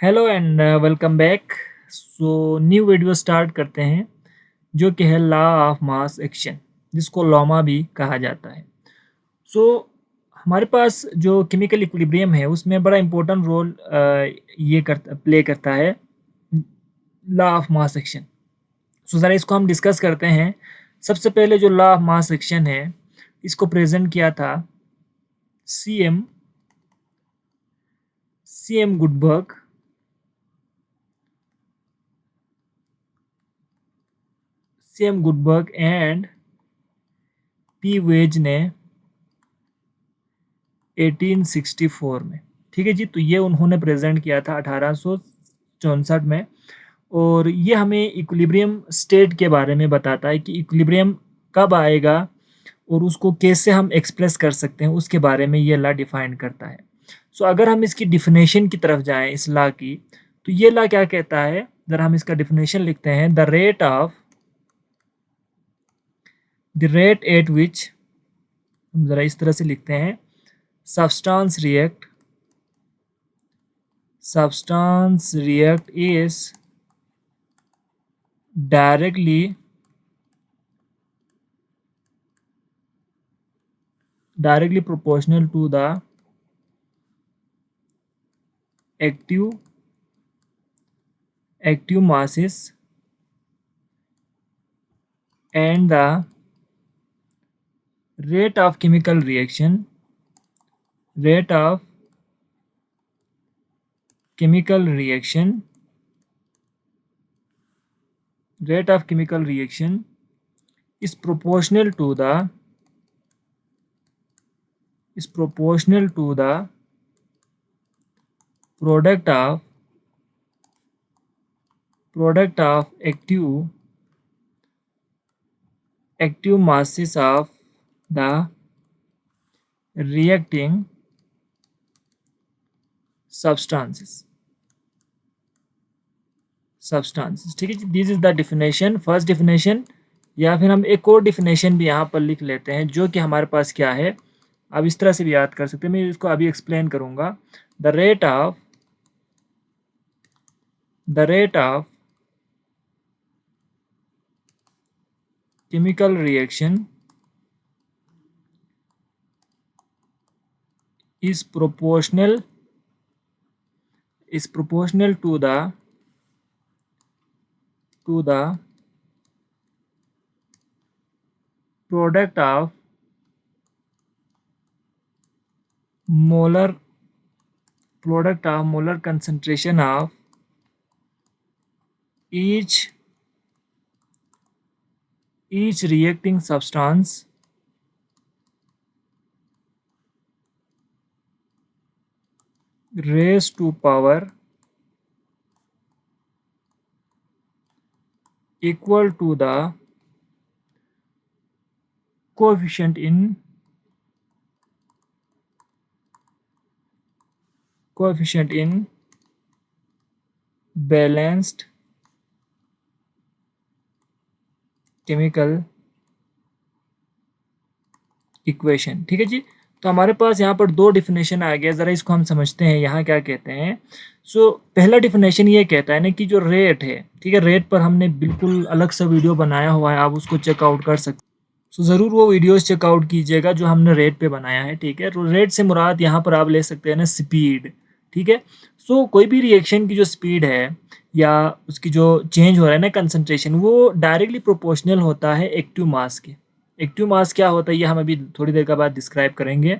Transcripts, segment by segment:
Hello and welcome back. So new video start करते हैं जो कि है लॉ ऑफ मास एक्शन, जिसको लॉमा भी कहा जाता है। सो हमारे पास जो केमिकल इक्विलिब्रियम है उसमें बड़ा इम्पोर्टेंट रोल ये करता प्ले करता है लॉ ऑफ मास एक्शन। सो ज़रा इसको हम डिस्कस करते हैं। सबसे पहले जो लॉ ऑफ मास एक्शन है इसको प्रेजेंट किया था C M Guldberg and P Waage ने 1864 में। ठीक है जी, तो ये उन्होंने प्रेजेंट किया था 1864 में। और ये हमें इक्विलिब्रियम स्टेट के बारे में बताता है कि इक्विलिब्रियम कब आएगा और उसको कैसे हम एक्सप्रेस कर सकते हैं, उसके बारे में ये लॉ डिफाइन करता है। सो अगर हम इसकी डिफिनेशन की तरफ जाएं इस लॉ की, तो ये लॉ क्या कहता है, जरा हम इसका डिफिनेशन लिखते हैं। द रेट एट विच, हम जरा इस तरह से लिखते हैं, substance react is directly proportional to the active masses and the rate of chemical reaction is proportional to the product of active masses of the reacting substances। ठीक है जी, this is the definition, first definition. या फिर हम एक और definition भी यहाँ पर लिख लेते हैं जो कि हमारे पास क्या है, आप इस तरह से भी याद कर सकते हैं। मैं इसको अभी एक्सप्लेन करूँगा। The rate of chemical reaction is proportional to the product of molar concentration of each reacting substance raised to power equal to the coefficient in balanced chemical equation. ठीक है जी, तो हमारे पास यहाँ पर दो डिफिनेशन आ गया, ज़रा इसको हम समझते हैं यहाँ क्या कहते हैं। सो पहला डिफिनेशन ये कहता है ना कि जो रेट है, ठीक है, रेट पर हमने बिल्कुल अलग सा वीडियो बनाया हुआ है, आप उसको चेकआउट कर सकते। सो ज़रूर वो वीडियोस चेकआउट कीजिएगा जो हमने रेट पे बनाया है। ठीक है, तो रेट से मुराद यहाँ पर आप ले सकते हैं ना स्पीड। ठीक है, सो कोई भी रिएक्शन की जो स्पीड है या उसकी जो चेंज हो रहा है ना कंसंट्रेशन, वो डायरेक्टली प्रोपोर्शनल होता है एक्टिव मास के। एक्टिव मास क्या होता है ये हम अभी थोड़ी देर के बाद डिस्क्राइब करेंगे।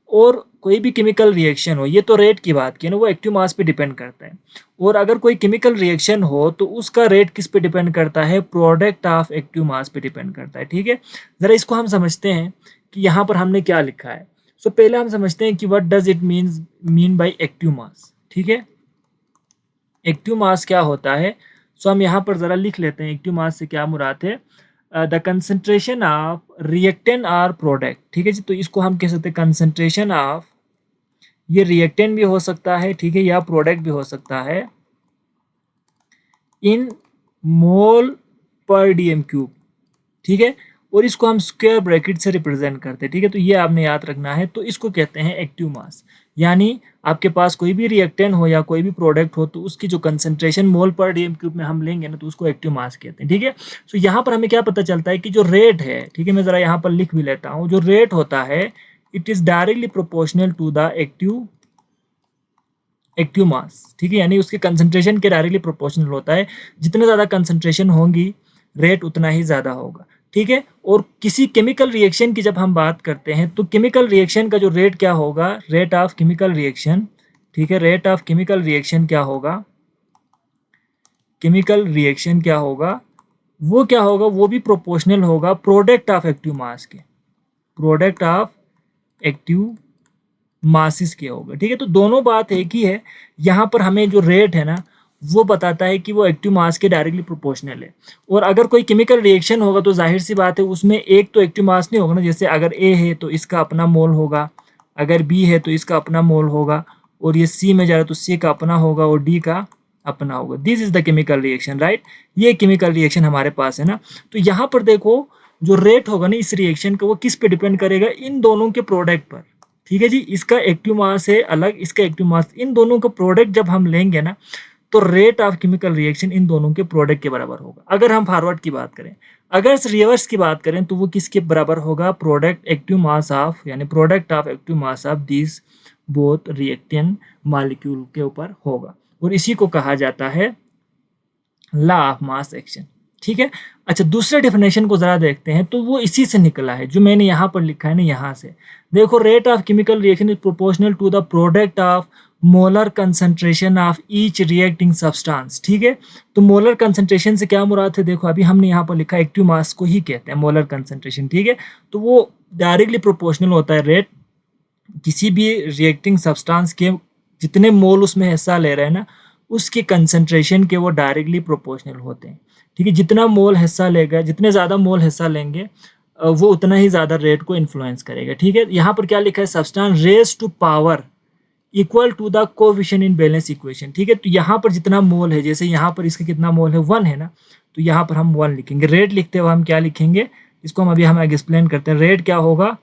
और कोई भी केमिकल रिएक्शन हो, ये तो रेट की बात की ना, वो एक्टिव मास पे डिपेंड करता है। और अगर कोई केमिकल रिएक्शन हो तो उसका रेट किस पे डिपेंड करता है, प्रोडक्ट ऑफ एक्टिव मास पे डिपेंड करता है। ठीक है, ज़रा इसको हम समझते हैं कि यहाँ पर हमने क्या लिखा है। सो पहले हम समझते हैं कि what does it mean by active mass. ठीक है, एक्टिव मास क्या होता है। सो हम यहाँ पर ज़रा लिख लेते हैं एक्टिव मास से क्या मुराद है। The concentration of reactant or product. ठीक है जी, तो इसको हम कह सकते हैं कंसंट्रेशन ऑफ, ये रिएक्टेंट भी हो सकता है, ठीक है, या प्रोडक्ट भी हो सकता है, इन मोल पर डीएम क्यूब। ठीक है, और इसको हम स्क्वायर ब्रैकेट से रिप्रेजेंट करते हैं। ठीक है, तो ये आपने याद रखना है। तो इसको कहते हैं एक्टिव मास। यानी आपके पास कोई भी रिएक्टेंट हो या कोई भी प्रोडक्ट हो तो उसकी जो कंसंट्रेशन मोल पर डीएम क्यूब में हम लेंगे ना तो उसको एक्टिव मास कहते हैं, ठीक है। सो यहाँ पर हमें क्या पता चलता है कि जो रेट है, ठीक है, मैं ज़रा यहाँ पर लिख भी लेता हूँ, जो रेट होता है it is directly proportional to the active mass, ठीक है, यानी उसके कंसंट्रेशन के डायरेक्टली प्रोपोर्शनल होता है। जितने ज़्यादा कंसंट्रेशन होंगी रेट उतना ही ज़्यादा होगा, ठीक है। और किसी केमिकल रिएक्शन की जब हम बात करते हैं तो केमिकल रिएक्शन का जो रेट क्या होगा, रेट ऑफ केमिकल रिएक्शन, ठीक है, रेट ऑफ केमिकल रिएक्शन क्या होगा, केमिकल रिएक्शन क्या होगा, वो क्या होगा, वो भी प्रोपोर्शनल होगा प्रोडक्ट ऑफ एक्टिव मास के, प्रोडक्ट ऑफ एक्टिव मासिस के होगा, ठीक है। तो दोनों बात एक ही है। यहाँ पर हमें जो रेट है ना वो बताता है कि वो एक्टिव मास के डायरेक्टली प्रोपोर्शनल है। और अगर कोई केमिकल रिएक्शन होगा तो जाहिर सी बात है उसमें एक तो एक्टिव मास नहीं होगा ना, जैसे अगर ए है तो इसका अपना मोल होगा, अगर बी है तो इसका अपना मोल होगा, और ये सी में जा रहा है तो सी का अपना होगा और डी का अपना होगा। This is the chemical reaction, right. ये केमिकल रिएक्शन हमारे पास है ना। तो यहाँ पर देखो जो रेट होगा ना इस रिएक्शन का वो किस पे डिपेंड करेगा, इन दोनों के प्रोडक्ट पर, ठीक है जी। इसका एक्टिव मास है अलग, इसका एक्टिव मास, इन दोनों का प्रोडक्ट जब हम लेंगे ना तो rate of chemical reaction in दोनों के प्रोडक्ट के बराबर होगा। अगर हम फॉरवर्ड की बात करें, अगर रिवर्स की बात करें तो वो किसके बराबर होगा, प्रोडक्ट एक्टिव मास ऑफ, यानी product of active mass of this both reactant molecule के ऊपर होगा। और इसी को कहा जाता है लॉ ऑफ मास एक्शन, ठीक है। अच्छा, दूसरे डेफिनेशन को जरा देखते हैं तो वो इसी से निकला है जो मैंने यहाँ पर लिखा है ना, यहाँ से देखो, rate of chemical reaction is proportional to the product of molar concentration of each reacting substance, ठीक है। तो मोलर कंसंट्रेशन से क्या मुराद है, देखो अभी हमने यहाँ पर लिखा एक्टिव मास को ही कहते हैं मोलर कंसंट्रेशन, ठीक है। तो वो डायरेक्टली प्रोपोर्शनल होता है रेट किसी भी रिएक्टिंग सब्सटेंस के जितने मोल उसमें हिस्सा ले रहे हैं ना उसके कंसंट्रेशन के वो डायरेक्टली प्रोपोर्शनल होते हैं, ठीक है। जितना मोल हिस्सा लेगा, जितने ज़्यादा मोल हिस्सा लेंगे वो उतना ही ज़्यादा रेट को इन्फ्लुएंस करेगा, ठीक है। यहाँ पर क्या लिखा है, substance raise to power equal to the coefficient in balance equation, ठीक है। तो यहाँ पर जितना मोल है, जैसे यहाँ पर इसका कितना मोल है 1 है ना, तो यहाँ पर हम 1 लिखेंगे। रेट लिखते हुए हम क्या लिखेंगे, इसको हम एक्सप्लेन करते हैं। रेट क्या होगा,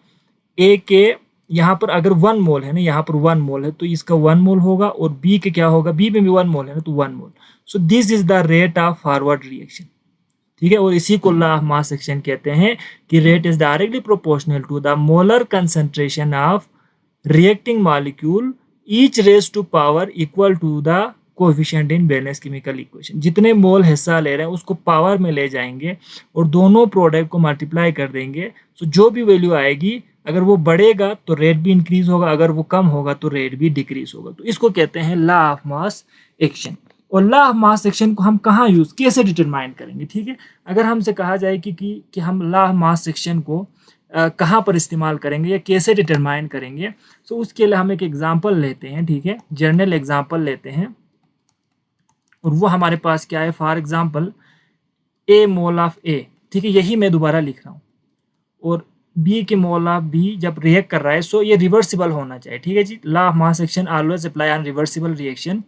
ए के यहाँ पर अगर 1 मोल है ना, यहाँ पर 1 मोल है तो इसका 1 मोल होगा, और बी के क्या होगा, बी में भी 1 मोल है ना तो 1 mole. So this is the rate of forward reaction, ठीक है। और इसी को लॉ ऑफ मास एक्शन कहते हैं कि rate is directly proportional to the molar concentration of reacting molecule each raise to power equal to the coefficient in balance chemical equation. जितने mole हिस्सा ले रहे हैं उसको पावर में ले जाएंगे और दोनों प्रोडक्ट को मल्टीप्लाई कर देंगे। तो जो भी वैल्यू आएगी अगर वो बढ़ेगा तो रेट भी इंक्रीज होगा, अगर वो कम होगा तो रेट भी डिक्रीज होगा। तो इसको कहते हैं लॉ ऑफ मास एक्शन। और लॉ ऑफ मास एक्शन को हम कहाँ यूज कैसे डिटरमाइन करेंगे, ठीक है। अगर हमसे कहा जाए कि हम लॉ ऑफ मास एक्शन को कहाँ पर इस्तेमाल करेंगे या कैसे डिटरमाइन करेंगे, तो उसके लिए हम एक एग्जांपल लेते हैं, ठीक है, जनरल एग्जांपल लेते हैं। और वो हमारे पास क्या है, for example A mole of A, ठीक है, यही मैं दोबारा लिख रहा हूँ। और बी के मोल ऑफ बी जब रिएक्ट कर रहा है सो ये रिवर्सिबल होना चाहिए, ठीक है जी। Law of mass action always apply on reversible reaction.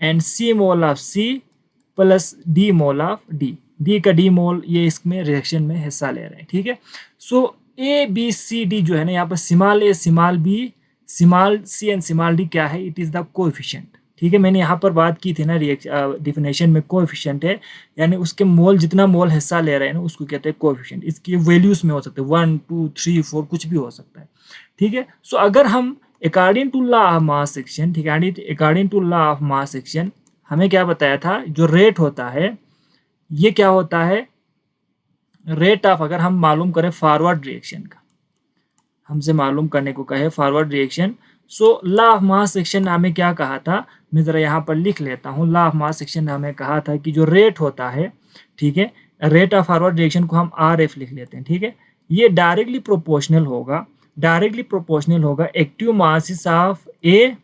And C mole of C plus D mole of D, D का डी मोल ये इसमें रिएक्शन में हिस्सा ले रहे हैं, ठीक है। सो ए बी सी डी जो है ना, यहाँ पर small a small b small c and small d क्या है, इट इज़ द कोएफिशिएंट, ठीक है। मैंने यहाँ पर बात की थी ना डिफिनेशन में, कोएफिशिएंट है यानी उसके मोल जितना मोल हिस्सा ले रहे हैं ना उसको कहते हैं कोएफिशिएंट। इसकी वैल्यूज में हो सकते हैं 1 2 3 4 कुछ भी हो सकता है, ठीक है। सो अगर हम according to law of mass action, ठीक है, according to law of mass action हमें क्या बताया था, जो रेट होता है ये क्या होता है, रेट ऑफ, अगर हम मालूम करें फॉरवर्ड रिएक्शन का, हमसे मालूम करने को कहे forward reaction. So law of mass action ने हमें क्या कहा था, मैं ज़रा यहाँ पर लिख लेता हूँ। लॉ ऑफ मास एक्शन ने हमें कहा था कि जो रेट होता है, ठीक है, रेट ऑफ फॉरवर्ड रिएक्शन को हम आर एफ लिख लेते हैं, ठीक है। ये डायरेक्टली प्रोपोर्शनल होगा, डायरेक्टली प्रोपोर्शनल होगा एक्टिव मास ऑफ ए,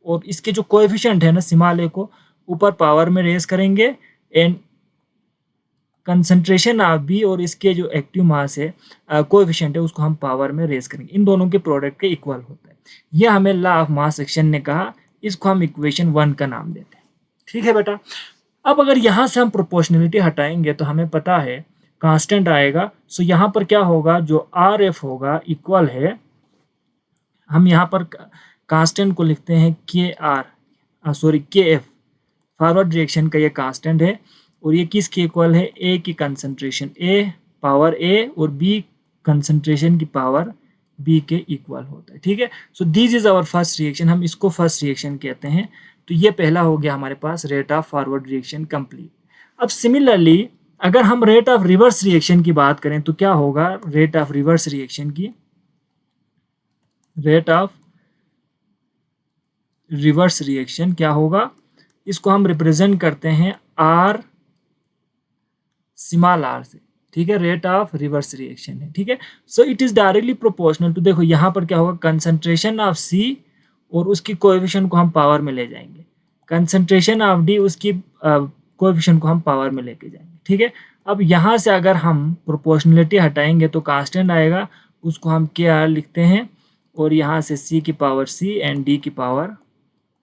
और इसके जो कोएफिशिएंट है ना स्मॉल ए को ऊपर पावर में रेज करेंगे, एंड कंसंट्रेशन ऑफ बी और इसके जो एक्टिव मास है कोएफिशिएंट है उसको हम पावर में रेज करेंगे। इन दोनों के प्रोडक्ट के इक्वल होता है। यह हमें लॉ ऑफ मास एक्शन ने कहा, इसको हम इक्वेशन 1 का नाम देते हैं, ठीक है बेटा। अब अगर यहाँ से हम प्रोपोर्शनलिटी हटाएंगे तो हमें पता है कांस्टेंट आएगा। सो यहाँ पर क्या होगा, जो आर एफ होगा इक्वल है, हम यहाँ पर कांस्टेंट को लिखते हैं के एफ, फॉरवर्ड रिएक्शन का ये कांस्टेंट है और ये किसके इक्वल है, ए की कंसंट्रेशन, ए पावर ए और बी कंसंट्रेशन की पावर बी के इक्वल होता है। ठीक है, so this is our first reaction, हम इसको फर्स्ट रिएक्शन कहते हैं। तो ये पहला हो गया हमारे पास rate of forward reaction complete. अब सिमिलरली अगर हम रेट ऑफ रिवर्स रिएक्शन की बात करें तो क्या होगा, रेट ऑफ रिवर्स रिएक्शन की, रेट ऑफ रिवर्स रिएक्शन क्या होगा, इसको हम रिप्रेजेंट करते हैं आर, स्मॉल आर से। ठीक है, रेट ऑफ रिवर्स रिएक्शन है। ठीक है, so it is directly proportional to, देखो यहाँ पर क्या होगा, कंसंट्रेशन ऑफ सी और उसकी कोएफिशिएंट को हम पावर में ले जाएंगे, कंसंट्रेशन ऑफ डी उसकी कोएफिशिएंट को हम पावर में लेके जाएंगे। ठीक है, अब यहाँ से अगर हम प्रोपोर्शनलिटी हटाएंगे तो कांस्टेंट आएगा, उसको हम के आर लिखते हैं और यहाँ से सी की पावर सी एंड डी की power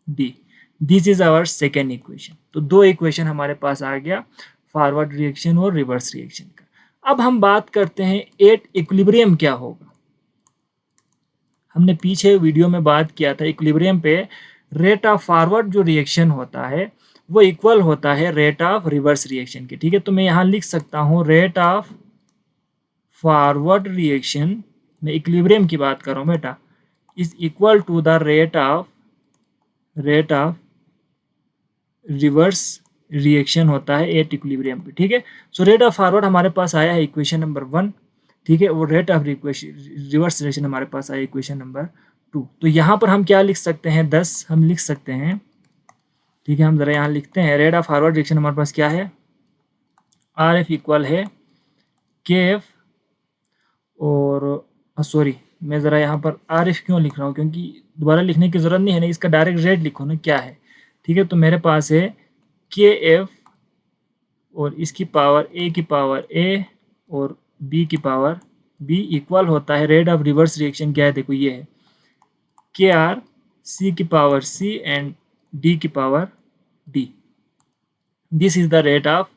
D. This is our second equation. तो दो इक्वेशन हमारे पास आ गया, फॉरवर्ड रिएक्शन और रिवर्स रिएक्शन का। अब हम बात करते हैं एट इक्विलिब्रियम क्या होगा। हमने पीछे वीडियो में बात किया था इक्विलिब्रियम पे रेट ऑफ फॉरवर्ड जो रिएक्शन होता है वो इक्वल होता है रेट ऑफ रिवर्स रिएक्शन के। ठीक है, तो मैं यहाँ लिख सकता हूँ रेट ऑफ फॉरवर्ड रिएक्शन, मैं इक्विलिब्रियम की बात कर रहा हूँ बेटा, is equal to the rate of reverse reaction होता है एट इक्विलिब्रियम पे। ठीक है, सो रेट ऑफ फॉरवर्ड हमारे पास आया है इक्वेशन नंबर 1। ठीक है, और रेट ऑफ रिवर्स रिएक्शन हमारे पास आया इक्वेशन नंबर 2। तो यहाँ पर हम क्या लिख सकते हैं, 10 हम लिख सकते हैं। ठीक है, हम जरा यहाँ लिखते हैं, रेट ऑफ फॉरवर्ड रिएक्शन हमारे पास क्या है, आर एफ इक्वल है के एफ, और सॉरी मैं ज़रा यहाँ पर आर एफ क्यों लिख रहा हूँ, क्योंकि दोबारा लिखने की ज़रूरत नहीं है ना, इसका डायरेक्ट रेट लिखो ना क्या है। ठीक है, तो मेरे पास है के एफ और इसकी पावर ए की पावर ए और बी की पावर बी इक्वल होता है, रेट ऑफ रिवर्स रिएक्शन क्या है, देखो ये है के आर सी की पावर सी एंड डी की power D. This is the rate of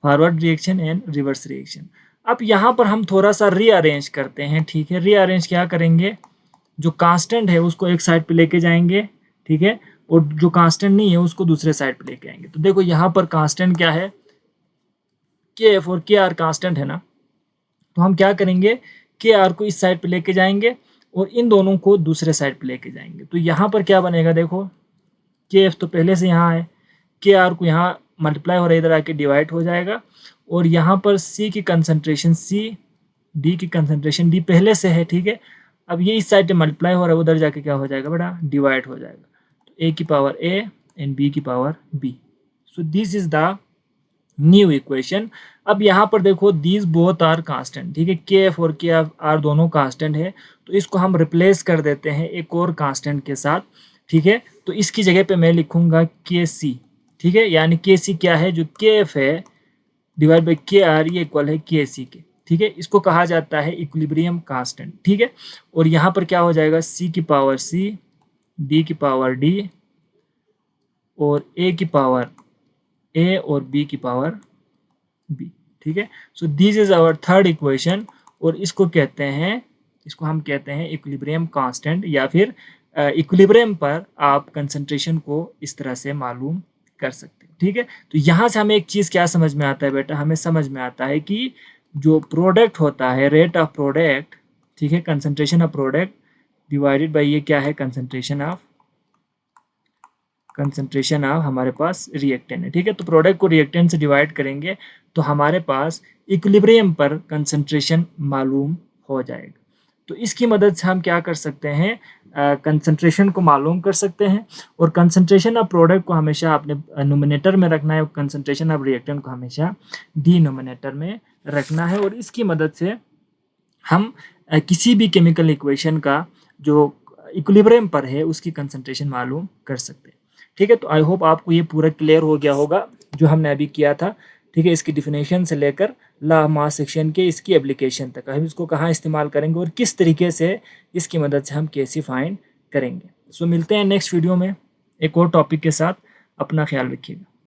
forward reaction and reverse reaction. अब यहाँ पर हम थोड़ा सा रीअरेंज करते हैं। ठीक है, रीअरेंज क्या करेंगे, जो कांस्टेंट है उसको एक साइड पे लेके जाएंगे। ठीक है, और जो कांस्टेंट नहीं है उसको दूसरे साइड पे लेके आएंगे। तो देखो यहाँ पर कांस्टेंट क्या है, के एफ और के आर कांस्टेंट है ना, तो हम क्या करेंगे, के आर को इस साइड पे लेके जाएंगे और इन दोनों को दूसरे साइड पे लेके जाएंगे। तो यहाँ पर क्या बनेगा, देखो के एफ तो पहले से यहाँ है, के आर को यहाँ मल्टीप्लाई हो रहा है, इधर आके डिवाइड हो जाएगा, और यहाँ पर सी की कंसंट्रेशन सी, डी की कंसंट्रेशन डी पहले से है। ठीक है, अब ये इस साइड पे मल्टीप्लाई हो रहा है, उधर जाके क्या हो जाएगा बेटा, डिवाइड हो जाएगा। तो ए की पावर ए एंड बी की power b. So this is the new equation. अब यहाँ पर देखो दीज बोथ आर कांस्टेंट। ठीक है, के एफ और के आर दोनों कांस्टेंट है, तो इसको हम रिप्लेस कर देते हैं एक और कांस्टेंट के साथ। ठीक है, तो इसकी जगह पे मैं लिखूंगा के सी। ठीक है, यानी के सी क्या है, जो के एफ है डिवाइड बाई के आर, ये इक्वल है के सी के। ठीक है, इसको कहा जाता है इक्विलिब्रियम कांस्टेंट। ठीक है, और यहाँ पर क्या हो जाएगा, सी की पावर सी, डी की पावर डी और ए की पावर ए और बी की पावर बी। ठीक है, so this is our third equation, और इसको कहते हैं, इसको हम कहते हैं इक्विलिब्रियम कांस्टेंट, या फिर इक्विलिब्रियम पर आप कंसंट्रेशन को इस तरह से मालूम कर सकते हैं। ठीक है, तो यहाँ से हमें एक चीज़ क्या समझ में आता है बेटा, हमें समझ में आता है कि जो प्रोडक्ट होता है, रेट ऑफ प्रोडक्ट, ठीक है, concentration of product divided by ये क्या है, कंसंट्रेशन ऑफ हमारे पास रिएक्टेंट है। ठीक है, तो प्रोडक्ट को रिएक्टेंट से डिवाइड करेंगे तो हमारे पास इक्विलिब्रियम पर कंसंट्रेशन मालूम हो जाएगा। तो इसकी मदद से हम क्या कर सकते हैं, कंसंट्रेशन को मालूम कर सकते हैं, और कंसंट्रेशन ऑफ प्रोडक्ट को हमेशा अपने नोमिनेटर में रखना है और कंसंट्रेशन ऑफ रिएक्टेंट को हमेशा डिनोमिनेटर में रखना है, और इसकी मदद से हम किसी भी केमिकल इक्वेशन का जो इक्विलिब्रियम पर है उसकी कंसंट्रेशन मालूम कर सकते हैं। ठीक है, तो आई होप आपको ये पूरा क्लियर हो गया होगा जो हमने अभी किया था। ठीक है, इसकी डिफिनेशन से लेकर लॉ ऑफ मास सेक्शन के इसकी एप्लीकेशन तक, हम इसको कहाँ इस्तेमाल करेंगे और किस तरीके से इसकी मदद से हम कैसे फाइंड करेंगे। सो मिलते हैं नेक्स्ट वीडियो में एक और टॉपिक के साथ। अपना ख्याल रखिएगा।